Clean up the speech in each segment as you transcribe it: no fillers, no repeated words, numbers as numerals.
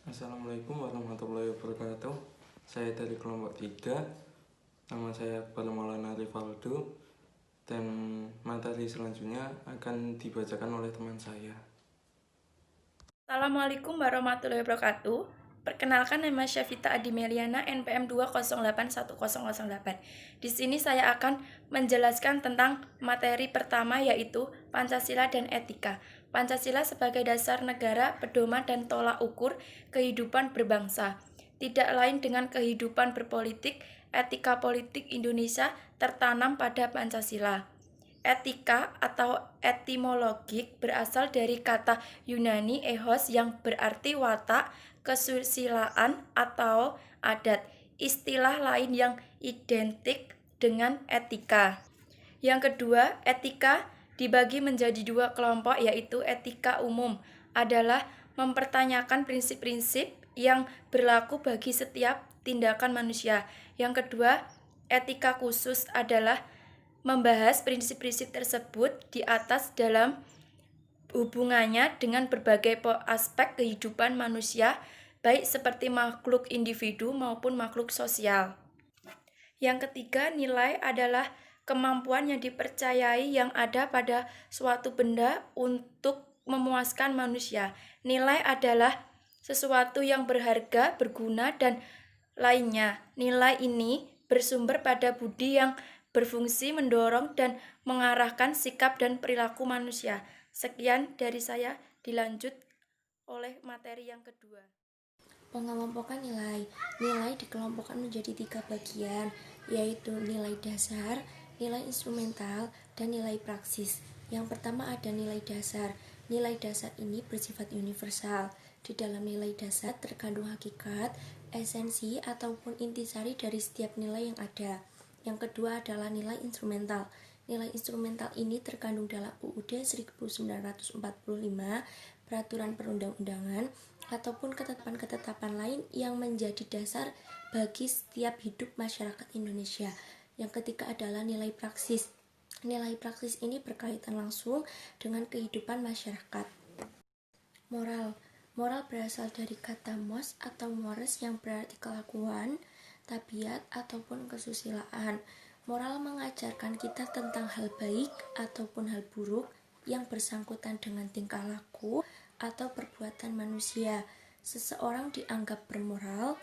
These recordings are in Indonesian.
Assalamualaikum warahmatullahi wabarakatuh. Saya dari kelompok 3. Nama saya Iqbal Maulana Rivaldo. Dan materi selanjutnya akan dibacakan oleh teman saya. Assalamualaikum warahmatullahi wabarakatuh. Perkenalkan, nama Syafita Adimeliana, NPM 2081008. Di sini saya akan menjelaskan tentang materi pertama, yaitu Pancasila dan etika. Pancasila sebagai dasar negara, pedoman dan tolak ukur kehidupan berbangsa. Tidak lain dengan kehidupan berpolitik, etika politik Indonesia tertanam pada Pancasila. Etika atau etimologik berasal dari kata Yunani ethos yang berarti watak, kesusilaan, atau adat. Istilah lain yang identik dengan etika. Yang kedua, etika dibagi menjadi dua kelompok, yaitu etika umum adalah mempertanyakan prinsip-prinsip yang berlaku bagi setiap tindakan manusia. Yang kedua, etika khusus adalah membahas prinsip-prinsip tersebut di atas dalam hubungannya dengan berbagai aspek kehidupan manusia, baik seperti makhluk individu maupun makhluk sosial. Yang ketiga, nilai adalah kemampuan yang dipercayai yang ada pada suatu benda untuk memuaskan manusia. Nilai adalah sesuatu yang berharga, berguna, dan lainnya. Nilai ini bersumber pada budi yang berfungsi mendorong dan mengarahkan sikap dan perilaku manusia. Sekian dari saya, dilanjut oleh materi yang kedua. Pengelompokan nilai. Nilai dikelompokkan menjadi 3 bagian, yaitu nilai dasar, nilai instrumental, dan nilai praksis. Yang pertama ada nilai dasar. Nilai dasar ini bersifat universal. Di dalam nilai dasar terkandung hakikat, esensi, ataupun intisari dari setiap nilai yang ada. Yang kedua adalah nilai instrumental. Nilai instrumental ini terkandung dalam UUD 1945, peraturan perundang-undangan, ataupun ketetapan-ketetapan lain yang menjadi dasar bagi setiap hidup masyarakat Indonesia. Yang ketiga adalah nilai praksis. Nilai praksis ini berkaitan langsung dengan kehidupan masyarakat. Moral. Moral berasal dari kata mos atau mores yang berarti kelakuan, tabiat, ataupun kesusilaan. Moral mengajarkan kita tentang hal baik ataupun hal buruk yang bersangkutan dengan tingkah laku atau perbuatan manusia. Seseorang dianggap bermoral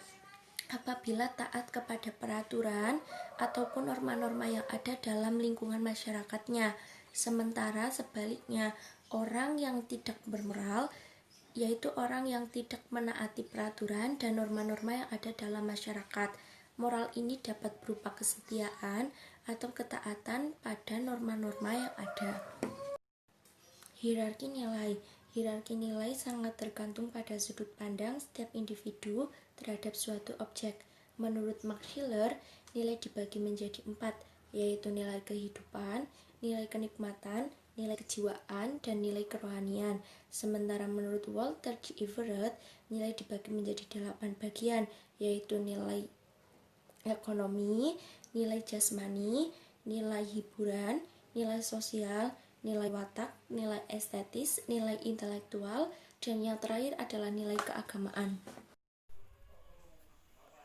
apabila taat kepada peraturan ataupun norma-norma yang ada dalam lingkungan masyarakatnya. Sementara sebaliknya, orang yang tidak bermoral yaitu orang yang tidak menaati peraturan dan norma-norma yang ada dalam masyarakat. Moral ini dapat berupa kesetiaan atau ketaatan pada norma-norma yang ada. Hierarki nilai. Hierarki nilai sangat tergantung pada sudut pandang setiap individu terhadap suatu objek. Menurut Max Scheler, nilai dibagi menjadi 4, yaitu nilai kehidupan, nilai kenikmatan, nilai kejiwaan, dan nilai kerohanian. Sementara menurut Walter G. Everett, nilai dibagi menjadi 8 bagian, yaitu nilai ekonomi, nilai jasmani, nilai hiburan, nilai sosial, nilai watak, nilai estetis, nilai intelektual, dan yang terakhir adalah nilai keagamaan.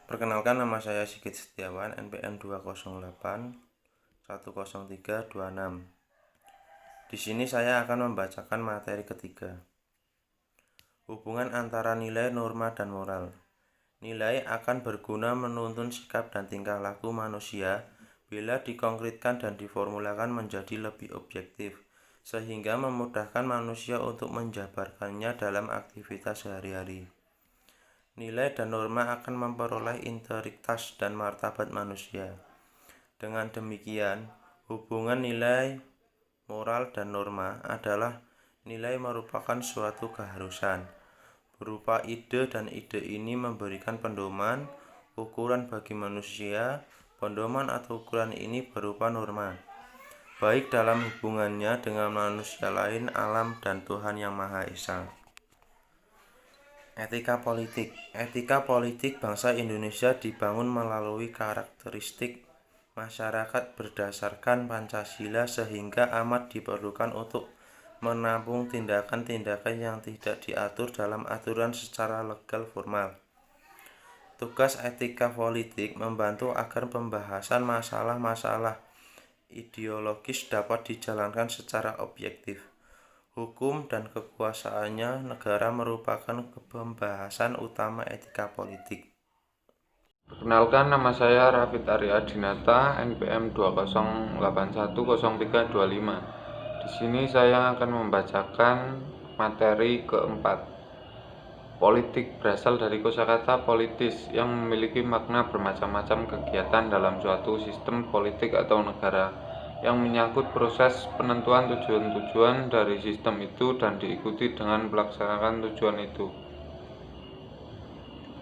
Perkenalkan, nama saya Sigit Setiawan, NPM 208 10326. Di sini saya akan membacakan materi ketiga. Hubungan antara nilai, norma, dan moral. Nilai akan berguna menuntun sikap dan tingkah laku manusia bila dikonkretkan dan diformulakan menjadi lebih objektif, sehingga memudahkan manusia untuk menjabarkannya dalam aktivitas sehari-hari. Nilai dan norma akan memperoleh integritas dan martabat manusia. Dengan demikian, hubungan nilai, moral, dan norma adalah nilai merupakan suatu keharusan, berupa ide, dan ide ini memberikan pedoman, ukuran bagi manusia. Pedoman atau ukuran ini berupa norma, baik dalam hubungannya dengan manusia lain, alam, dan Tuhan Yang Maha Esa. Etika politik. Etika politik bangsa Indonesia dibangun melalui karakteristik masyarakat berdasarkan Pancasila, sehingga amat diperlukan untuk menampung tindakan-tindakan yang tidak diatur dalam aturan secara legal formal. Tugas etika politik membantu agar pembahasan masalah-masalah ideologis dapat dijalankan secara objektif. Hukum dan kekuasaannya negara merupakan pembahasan utama etika politik. Perkenalkan, nama saya Rafid Arya Dinata, NPM 20810325. Di sini saya akan membacakan materi keempat. Politik berasal dari kosakata politis yang memiliki makna bermacam-macam kegiatan dalam suatu sistem politik atau negara yang menyangkut proses penentuan tujuan-tujuan dari sistem itu dan diikuti dengan pelaksanaan tujuan itu.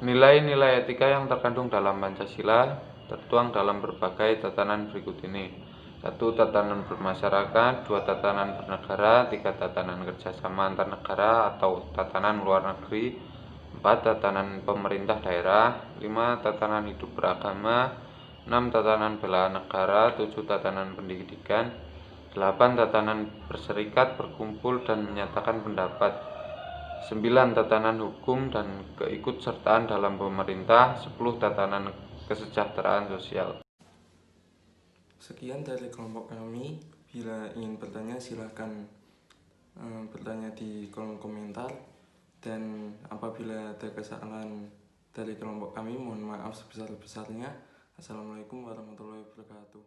Nilai-nilai etika yang terkandung dalam Pancasila tertuang dalam berbagai tatanan berikut ini. 1. Tatanan bermasyarakat, 2. Tatanan bernegara, 3. Tatanan kerjasama antar negara atau tatanan luar negeri, 4. Tatanan pemerintah daerah, 5. Tatanan hidup beragama, 6. Tatanan bela negara, 7. Tatanan pendidikan, 8. Tatanan berserikat, berkumpul, dan menyatakan pendapat, 9. Tatanan hukum dan keikutsertaan dalam pemerintah, 10. Tatanan kesejahteraan sosial. Sekian dari kelompok kami. Bila ingin bertanya silahkan bertanya di kolom komentar. Dan apabila ada kesalahan dari kelompok kami, mohon maaf sebesar-besarnya. Assalamualaikum warahmatullahi wabarakatuh.